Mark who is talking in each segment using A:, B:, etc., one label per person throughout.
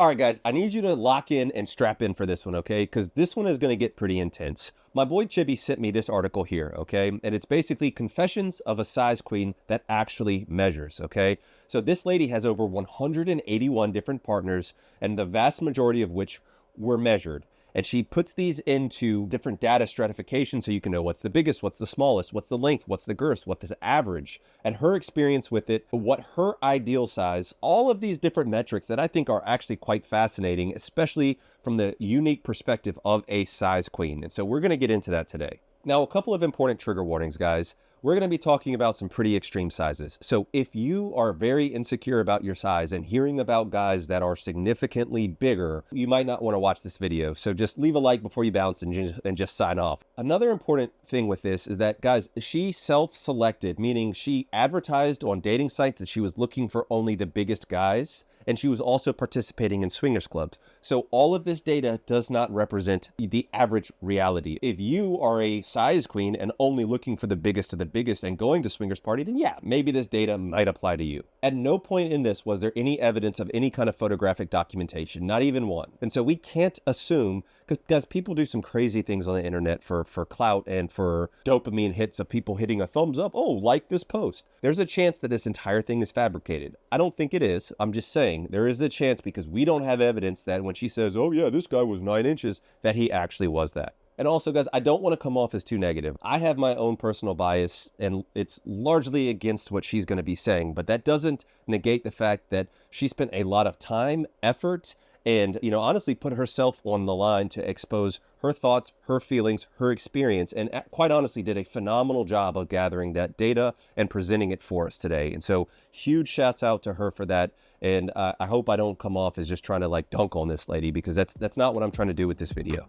A: All right, guys, I need you to lock in and strap in for this one, okay? Because this one is going to get pretty intense. My boy Chibi sent me this article here, okay? And it's basically Confessions of a Size Queen that actually measures, okay? So this lady has over 181 different partners, and the vast majority of which were measured. And she puts these into different data stratifications so you can know what's the biggest, what's the smallest, what's the length, what's the girth, what's the average, and her experience with it, what her ideal size, all of these different metrics that I think are actually quite fascinating, especially from the unique perspective of a size queen. And so we're going to get into that today. Now, a couple of important trigger warnings, guys. We're going to be talking about some pretty extreme sizes. So if you are very insecure about your size and hearing about guys that are significantly bigger, you might not want to watch this video. So just leave a like before you bounce and just sign off. Another important thing with this is that, guys, she self-selected, meaning she advertised on dating sites that she was looking for only the biggest guys. And she was also participating in swingers clubs. So all of this data does not represent the average reality. If you are a size queen and only looking for the biggest of the biggest and going to swingers party, then yeah, maybe this data might apply to you. At no point in this was there any evidence of any kind of photographic documentation, not even one. And so we can't assume, because people do some crazy things on the internet for clout and for dopamine hits of people hitting a thumbs up. Oh, like this post. There's a chance that this entire thing is fabricated. I don't think it is. I'm just saying there is a chance because we don't have evidence that when she says, oh yeah, this guy was 9 inches, that he actually was that. And also, guys, I don't want to come off as too negative. I have my own personal bias, and it's largely against what she's going to be saying, but that doesn't negate the fact that she spent a lot of time, effort, and, honestly put herself on the line to expose her thoughts, her feelings, her experience, and quite honestly did a phenomenal job of gathering that data and presenting it for us today. And so huge shouts out to her for that. And I hope I don't come off as just trying to dunk on this lady, because that's not what I'm trying to do with this video.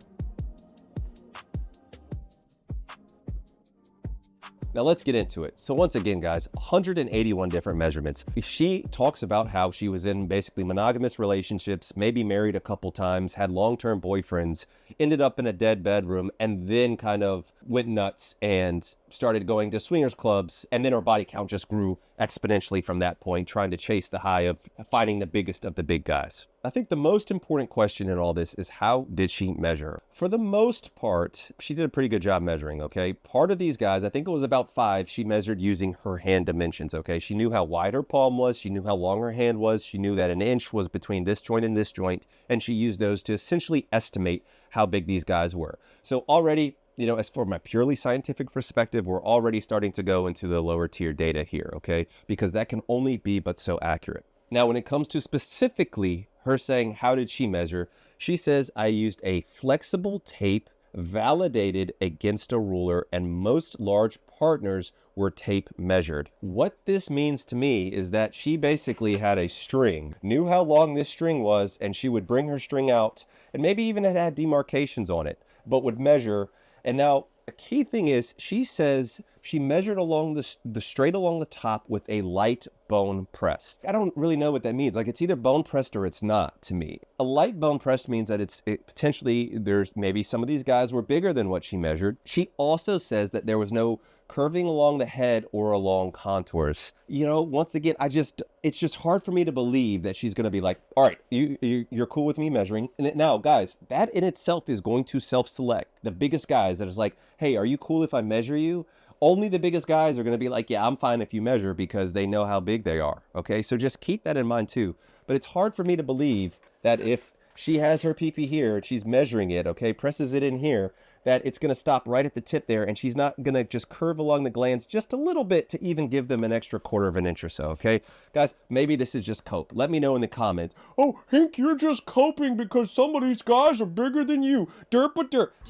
A: Now let's get into it. So once again, guys, 181 different measurements. She talks about how she was in basically monogamous relationships, maybe married a couple times, had long-term boyfriends, ended up in a dead bedroom, and then kind of went nuts and started going to swingers clubs. And then her body count just grew exponentially from that point, trying to chase the high of finding the biggest of the big guys. I think the most important question in all this is, how did she measure? For the most part, she did a pretty good job measuring, okay? Part of these guys, I think it was about 5, she measured using her hand dimensions, okay? She knew how wide her palm was, she knew how long her hand was, she knew that an inch was between this joint and this joint, and she used those to essentially estimate how big these guys were. So already, as for my purely scientific perspective, we're already starting to go into the lower tier data here, okay? Because that can only be but so accurate. Now, when it comes to specifically her saying, how did she measure? She says, I used a flexible tape validated against a ruler, and most large partners were tape measured. What this means to me is that she basically had a string, knew how long this string was, and she would bring her string out, and maybe even had demarcations on it, but would measure. And now a key thing is, she says she measured along the straight along the top with a light bone pressed. I don't really know what that means. It's either bone pressed or it's not to me. A light bone pressed means that potentially there's maybe some of these guys were bigger than what she measured. She also says that there was no curving along the head or along contours. Once again, it's just hard for me to believe that she's going to be like, all right, you're cool with me measuring. And now, guys, that in itself is going to self-select the biggest guys. That is like, hey, are you cool if I measure you? Only the biggest guys are going to be like, yeah, I'm fine if you measure, because they know how big they are. Okay, so just keep that in mind too. But it's hard for me to believe that if she has her PP here, she's measuring it, okay, presses it in here, that it's going to stop right at the tip there, and she's not going to just curve along the glands just a little bit to even give them an extra 1/4 of an inch or so, okay? Guys, maybe this is just cope. Let me know in the comments. Oh, Hink, you're just coping because some of these guys are bigger than you. Derp.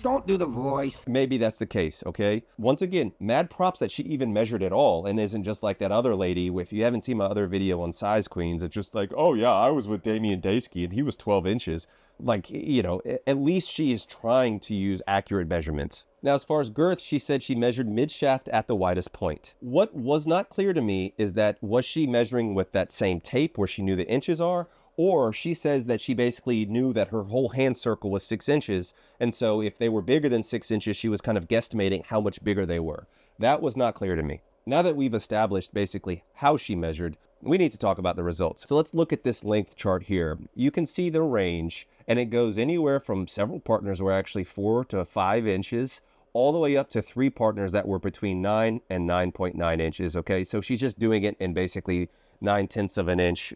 B: Don't do the voice.
A: Maybe that's the case, okay? Once again, mad props that she even measured at all and isn't just like that other lady. If you haven't seen my other video on size queens, it's just like, oh yeah, I was with Damian Daysky and he was 12 inches. At least she is trying to use accurate measurements. Now, as far as girth, she said she measured mid-shaft at the widest point. What was not clear to me is that, was she measuring with that same tape where she knew the inches are? Or she says that she basically knew that her whole hand circle was 6 inches. And so if they were bigger than 6 inches, she was kind of guesstimating how much bigger they were. That was not clear to me. Now that we've established basically how she measured, we need to talk about the results. So let's look at this length chart here. You can see the range, and it goes anywhere from several partners were actually 4 to 5 inches, all the way up to 3 partners that were between 9 and 9.9 inches, okay? So she's just doing it in basically 9/10 of an inch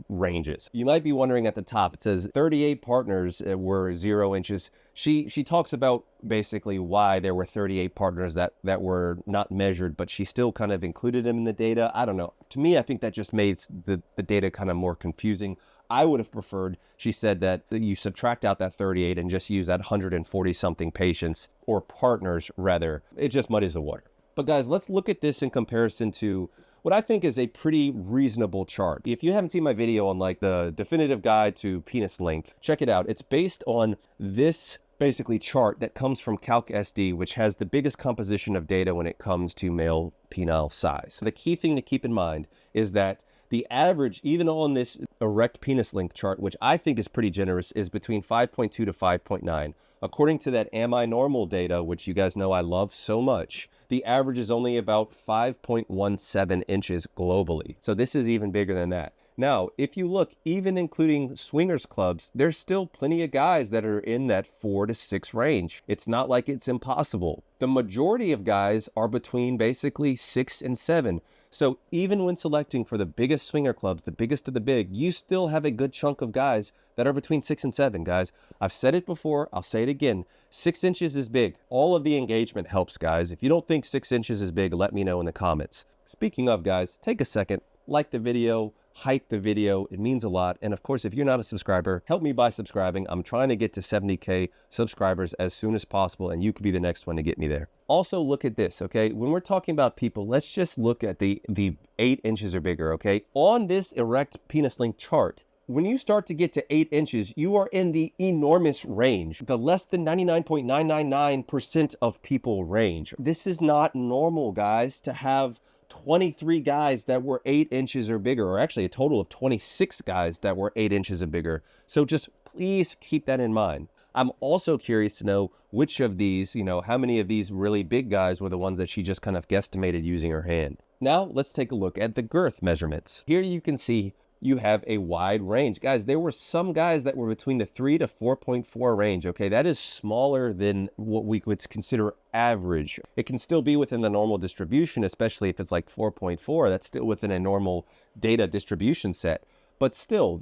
A: ranges. You might be wondering at the top, it says 38 partners were 0 inches. She talks about basically why there were 38 partners that were not measured, but she still kind of included them in the data. I don't know. To me, I think that just made the data kind of more confusing. I would have preferred, she said, that you subtract out that 38 and just use that 140 something patients, or partners rather. It just muddies the water. But guys, let's look at this in comparison to what I think is a pretty reasonable chart. If you haven't seen my video on like the definitive guide to penis length, check it out. It's based on this basically chart that comes from CalcSD, which has the biggest composition of data when it comes to male penile size. The key thing to keep in mind is that the average, even on this erect penis length chart, which I think is pretty generous, is between 5.2 to 5.9. According to that Am I Normal data, which you guys know I love so much, the average is only about 5.17 inches globally. So this is even bigger than that. Now, if you look, even including swingers clubs, there's still plenty of guys that are in that 4 to 6 range. It's not like it's impossible. The majority of guys are between basically 6 and 7. So even when selecting for the biggest swinger clubs, the biggest of the big, you still have a good chunk of guys that are between 6 and 7, guys. I've said it before, I'll say it again. 6 inches is big. All of the engagement helps, guys. If you don't think 6 inches is big, let me know in the comments. Speaking of, guys, take a second, like the video, hype the video. It means a lot. And of course, if you're not a subscriber, help me by subscribing. I'm trying to get to 70K subscribers as soon as possible, and you could be the next one to get me there. Also, look at this, okay? When we're talking about people, let's just look at the 8 inches or bigger, okay? On this erect penis length chart, when you start to get to 8 inches, you are in the enormous range, the less than 99.999% of people range. This is not normal, guys, to have 23 guys that were 8 inches or bigger, or actually a total of 26 guys that were 8 inches or bigger. So just please keep that in mind. I'm also curious to know which of these, how many of these really big guys were the ones that she just kind of guesstimated using her hand. Now let's take a look at the girth measurements. Here you can see you have a wide range. Guys, there were some guys that were between the 3 to 4.4 range, okay? That is smaller than what we would consider average. It can still be within the normal distribution, especially if it's like 4.4. That's still within a normal data distribution set. But still,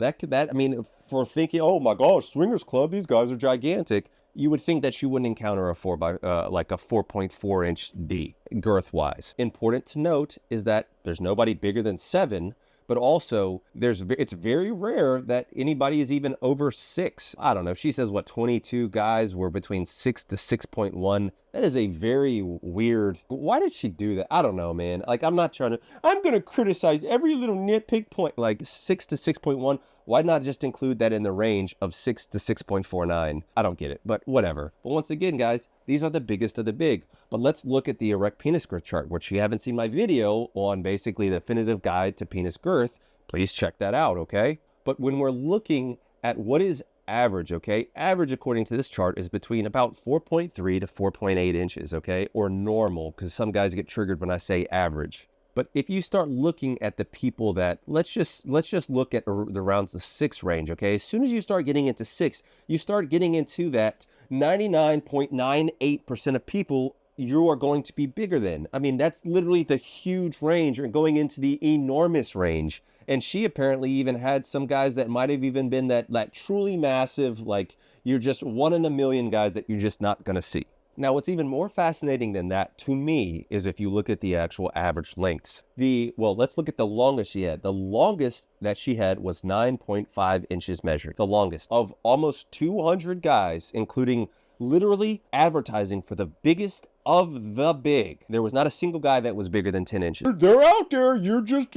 A: for thinking, oh my gosh, swingers club, these guys are gigantic, you would think that you wouldn't encounter a 4.4 inch D girth wise. Important to note is that there's nobody bigger than 7. But also, it's very rare that anybody is even over 6. I don't know. She says, 22 guys were between 6 to 6.1. That is a very weird... Why did she do that? I don't know, man. Like, I'm going to criticize every little nitpick point. Like, 6 to 6.1. Why not just include that in the range of 6 to 6.49? I don't get it, but whatever. But once again, guys, these are the biggest of the big. But let's look at the erect penis girth chart, which you haven't seen my video on basically the definitive guide to penis girth. Please check that out, okay? But when we're looking at what is average, okay? Average, according to this chart, is between about 4.3 to 4.8 inches, okay? Or normal, because some guys get triggered when I say average. But if you start looking at the people that, let's just look at the around the 6 range, okay? As soon as you start getting into 6, you start getting into that 99.98% of people you are going to be bigger than. I mean, that's literally the huge range, or going into the enormous range. And she apparently even had some guys that might have even been that truly massive, like you're just 1 in a million guys that you're just not going to see. Now, what's even more fascinating than that to me is if you look at the actual average lengths. Let's look at the longest she had. The longest that she had was 9.5 inches measured. The longest of almost 200 guys, including literally advertising for the biggest of the big. There was not a single guy that was bigger than 10 inches. They're out there. You're just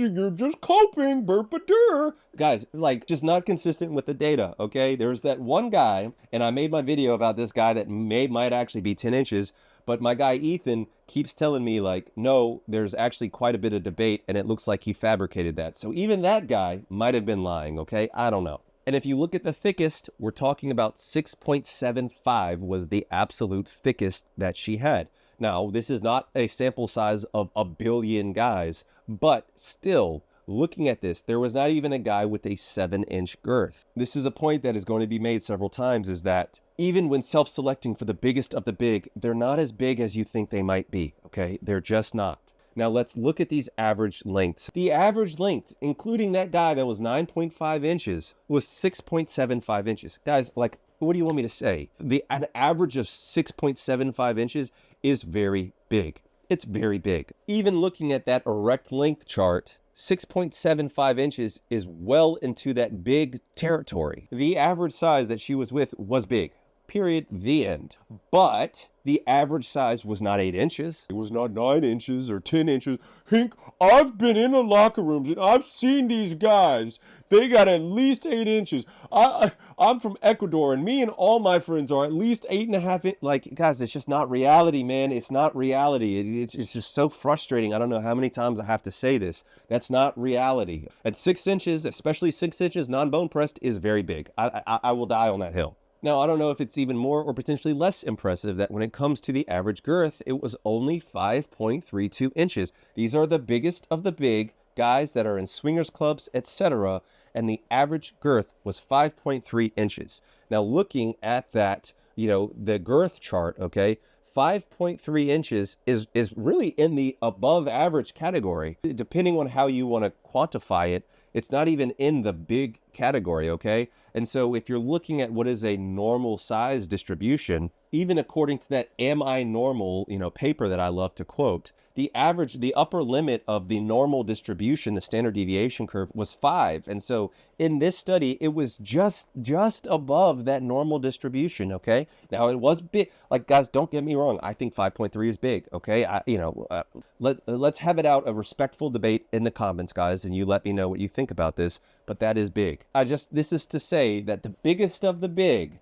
A: coping. Burpadur. Guys, just not consistent with the data, okay? There's that one guy, and I made my video about this guy that might actually be 10 inches, but my guy Ethan keeps telling me no, there's actually quite a bit of debate, and it looks like he fabricated that. So even that guy might have been lying, okay? I don't know. And if you look at the thickest, we're talking about 6.75 was the absolute thickest that she had. Now, this is not a sample size of a billion guys, but still, looking at this, there was not even a guy with a 7-inch girth. This is a point that is going to be made several times, is that even when self-selecting for the biggest of the big, they're not as big as you think they might be, okay? They're just not. Now let's look at these average lengths. The average length, including that guy that was 9.5 inches, was 6.75 inches. Guys, like, what do you want me to say? An average of 6.75 inches is very big. It's very big. Even looking at that erect length chart, 6.75 inches is well into that big territory. The average size that she was with was big. Period. The end. But the average size was not 8 inches. It was not 9 inches or 10 inches. Hink, I've been in the locker rooms and I've seen these guys. They got at least 8 inches. I'm from Ecuador and me and all my friends are at least 8.5 inches. Like, guys, it's just not reality, man. It's not reality. It's just so frustrating. I don't know how many times I have to say this. That's not reality. At 6 inches, especially 6 inches non-bone pressed, is very big. I will die on that hill. Now, I don't know if it's even more or potentially less impressive that when it comes to the average girth, it was only 5.32 inches. These are the biggest of the big guys that are in swingers clubs, etc. And the average girth was 5.3 inches. Now, looking at that, the girth chart, okay, 5.3 inches is really in the above average category. Depending on how you want to quantify it, it's not even in the big category, okay? And so if you're looking at what is a normal size distribution, even according to that Am I Normal, paper that I love to quote, the upper limit of the normal distribution, the standard deviation curve, was 5. And so in this study, it was just above that normal distribution, okay? Now, it was big. Like, guys, don't get me wrong. I think 5.3 is big, okay? Let's have it out a respectful debate in the comments, guys, and you let me know what you think about this, but that is big. This is to say that the biggest of the big,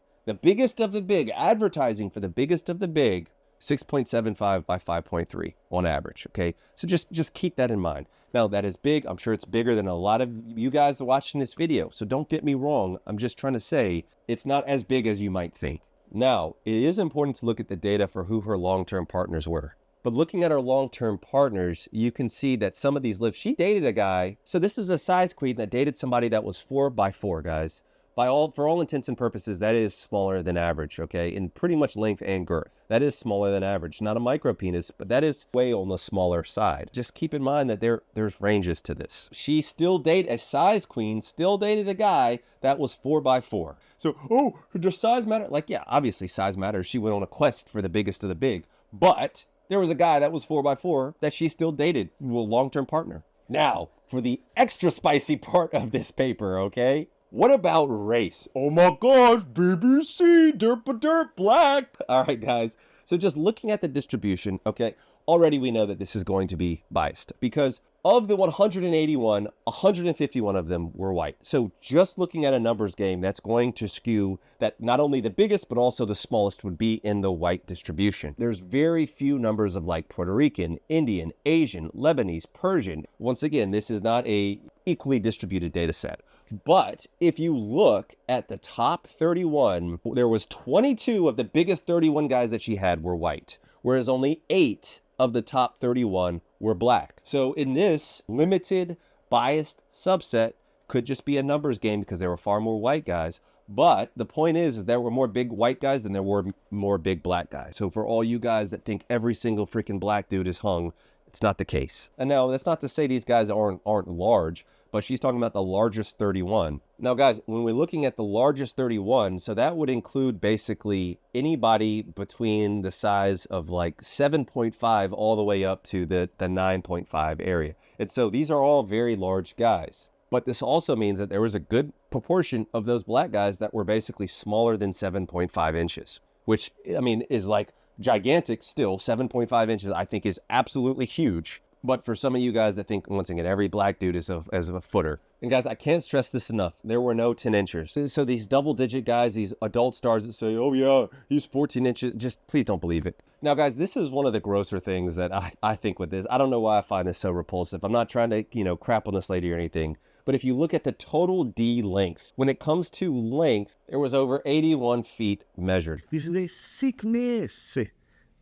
A: advertising for the biggest of the big, 6.75 by 5.3 on average, okay? So just keep that in mind. Now, that is big. I'm sure it's bigger than a lot of you guys watching this video, so don't get me wrong. I'm just trying to say it's not as big as you might think. Now, it is important to look at the data for who her long-term partners were. But looking at her long-term partners, you can see that some of these she dated a guy. So this is a size queen that dated somebody that was 4x4, guys. For all intents and purposes, that is smaller than average, okay? In pretty much length and girth. That is smaller than average. Not a micro penis, but that is way on the smaller side. Just keep in mind that there's ranges to this. A size queen still dated a guy that was 4x4. So, does size matter? Like, yeah, obviously size matters. She went on a quest for the biggest of the big. But there was a guy that was 4x4 that she still dated, a long-term partner. Now, for the extra spicy part of this paper, okay? What about race? Oh my gosh, BBC, derp black. All right, guys. So just looking at the distribution, okay, already we know that this is going to be biased because of the 181, 151 of them were white. So just looking at a numbers game, that's going to skew that not only the biggest, but also the smallest would be in the white distribution. There's very few numbers of like Puerto Rican, Indian, Asian, Lebanese, Persian. Once again, this is not a equally distributed data set. But if you look at the top 31, there was 22 of the biggest 31 guys that she had were white, whereas only 8 of the top 31 were black. So in this limited biased subset, could just be a numbers game because there were far more white guys. But the point is there were more big white guys than there were more big black guys. So for all you guys that think every single freaking black dude is hung, it's not the case. And now that's not to say these guys aren't large, but she's talking about the largest 31. Now, guys, when we're looking at the largest 31, so that would include basically anybody between the size of like 7.5 all the way up to the 9.5 area. And so these are all very large guys. But this also means that there was a good proportion of those black guys that were basically smaller than 7.5 inches, which, I mean, is like gigantic still. 7.5 inches, I think, is absolutely huge. But for some of you guys that think, once again, every black dude is a footer. And guys, I can't stress this enough. There were no 10 inchers. So these double-digit guys, these adult stars that say, oh yeah, he's 14 inches, just please don't believe it. Now, guys, this is one of the grosser things that I think with this. I don't know why I find this so repulsive. I'm not trying to, crap on this lady or anything. But if you look at the total D length, when it comes to length, there was over 81 feet measured.
B: This is a sickness.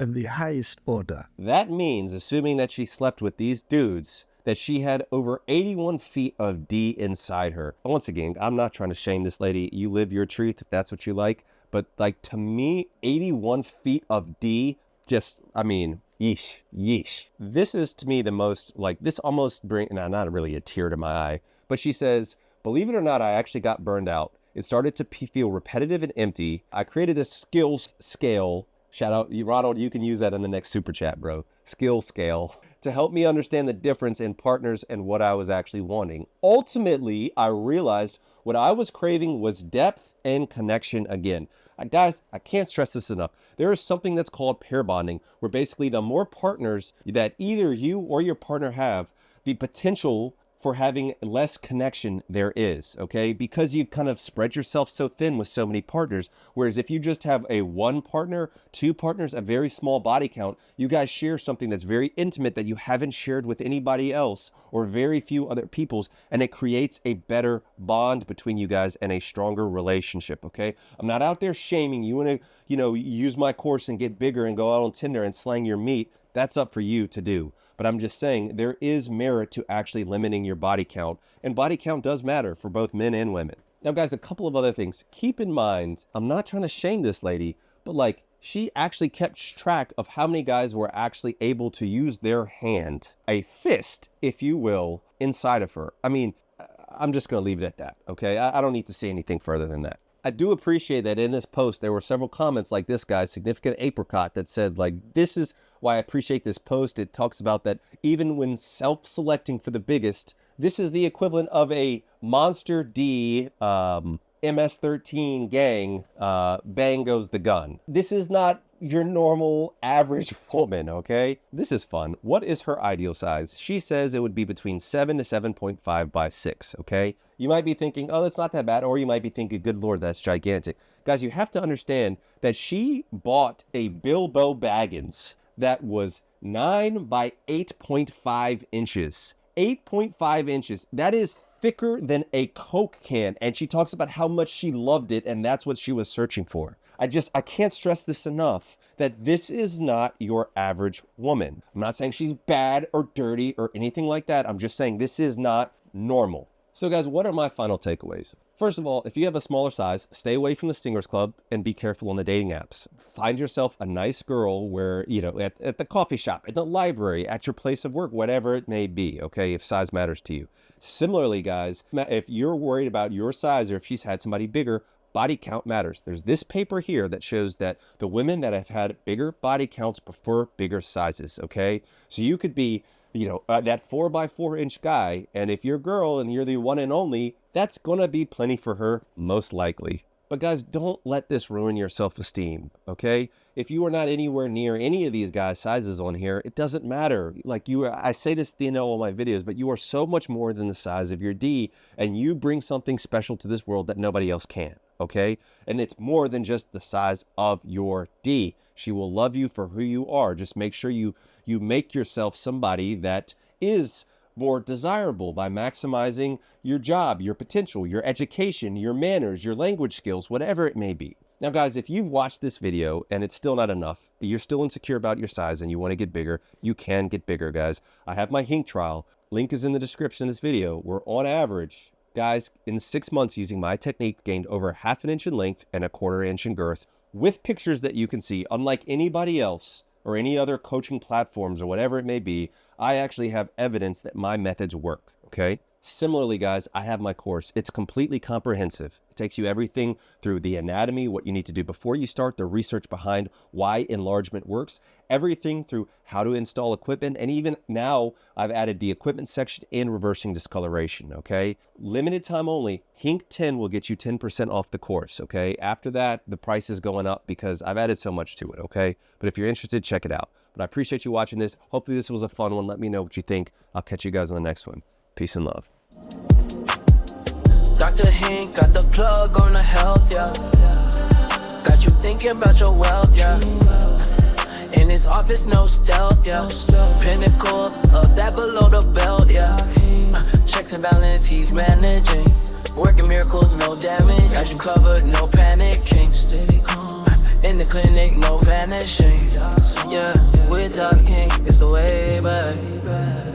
B: and the highest order.
A: That means, assuming that she slept with these dudes, that she had over 81 feet of D inside her. Once again, I'm not trying to shame this lady. You live your truth if that's what you like. But like, to me, 81 feet of D, just, I mean, yeesh, yeesh. This is to me the most, like, this almost brings, now not really a tear to my eye, but she says, believe it or not, I actually got burned out. It started to feel repetitive and empty. I created a skills scale. Shout out, Ronald, you can use that in the next super chat, bro. Skill scale to help me understand the difference in partners and what I was actually wanting. Ultimately, I realized what I was craving was depth and connection again. Guys, I can't stress this enough. There is something that's called pair bonding, where basically the more partners that either you or your partner have, the potential for having less connection there is, okay? Because you've kind of spread yourself so thin with so many partners. Whereas if you just have a one partner, two partners, a very small body count, you guys share something that's very intimate that you haven't shared with anybody else or very few other people's, and it creates a better bond between you guys and a stronger relationship, okay? I'm not out there shaming you. Want to, use my course and get bigger and go out on Tinder and slang your meat. That's up for you to do. But I'm just saying there is merit to actually limiting your body count, and body count does matter for both men and women. Now, guys, a couple of other things. Keep in mind, I'm not trying to shame this lady, but like, she actually kept track of how many guys were actually able to use their hand, a fist, if you will, inside of her. I mean, I'm just going to leave it at that, okay? I don't need to say anything further than that. I do appreciate that in this post, there were several comments like this guy, Significant Apricot, that said, like, this is why I appreciate this post. It talks about that even when self-selecting for the biggest, this is the equivalent of a Monster D MS-13 gang, bang goes the gun. This is not your normal average woman, okay? This is fun. What is her ideal size? She says it would be between 7 to 7.5 by 6, okay? You might be thinking, oh, that's not that bad. Or you might be thinking, good Lord, that's gigantic. Guys, you have to understand that she bought a Bilbo Baggins that was 9 by 8.5 inches. 8.5 inches. That is thicker than a Coke can. And she talks about how much she loved it, and that's what she was searching for. I can't stress this enough, that this is not your average woman. I'm not saying she's bad or dirty or anything like that. I'm just saying this is not normal. So guys, what are my final takeaways? First of all, if you have a smaller size, stay away from the Stingers Club and be careful on the dating apps. Find yourself a nice girl where, at the coffee shop, at the library, at your place of work, whatever it may be, okay, if size matters to you. Similarly, guys, if you're worried about your size or if she's had somebody bigger, body count matters. There's this paper here that shows that the women that have had bigger body counts prefer bigger sizes, okay? So you could be, that 4 by 4 inch guy, and if you're a girl and you're the one and only, that's gonna be plenty for her, most likely. But guys, don't let this ruin your self-esteem, okay? If you are not anywhere near any of these guys' sizes on here, it doesn't matter. Like I say this at the end of all my videos, but you are so much more than the size of your D, and you bring something special to this world that nobody else can, okay? And it's more than just the size of your D. She will love you for who you are. Just make sure you make yourself somebody that is more desirable by maximizing your job, your potential, your education, your manners, your language skills, whatever it may be. Now guys, if you've watched this video and it's still not enough, you're still insecure about your size and you want to get bigger, you can get bigger, guys. I have my Hink trial. Link is in the description of this video. We're on average, guys, in 6 months using my technique, gained over 1/2 inch in length and 1/4 inch in girth with pictures that you can see. Unlike anybody else or any other coaching platforms or whatever it may be, I actually have evidence that my methods work, okay? Similarly, guys, I have my course. It's completely comprehensive. It takes you everything through the anatomy, what you need to do before you start, the research behind why enlargement works, everything through how to install equipment, and even now I've added the equipment section and reversing discoloration, okay? Limited time only. Hink 10 will get you 10% off the course, okay? After that, the price is going up because I've added so much to it, okay? But if you're interested, check it out. But I appreciate you watching this. Hopefully this was a fun one. Let me know what you think. I'll catch you guys on the next one. Peace and love.
C: Dr. Hink got the plug on the health, yeah. Got you thinking about your wealth, yeah. In his office, no stealth, yeah. Pinnacle of that below the belt, yeah. Checks and balance, he's managing. Working miracles, no damage. Got you covered, no panicking. Steady calm. In the clinic, no vanishing. Yeah, with Doc Hink, it's the way back.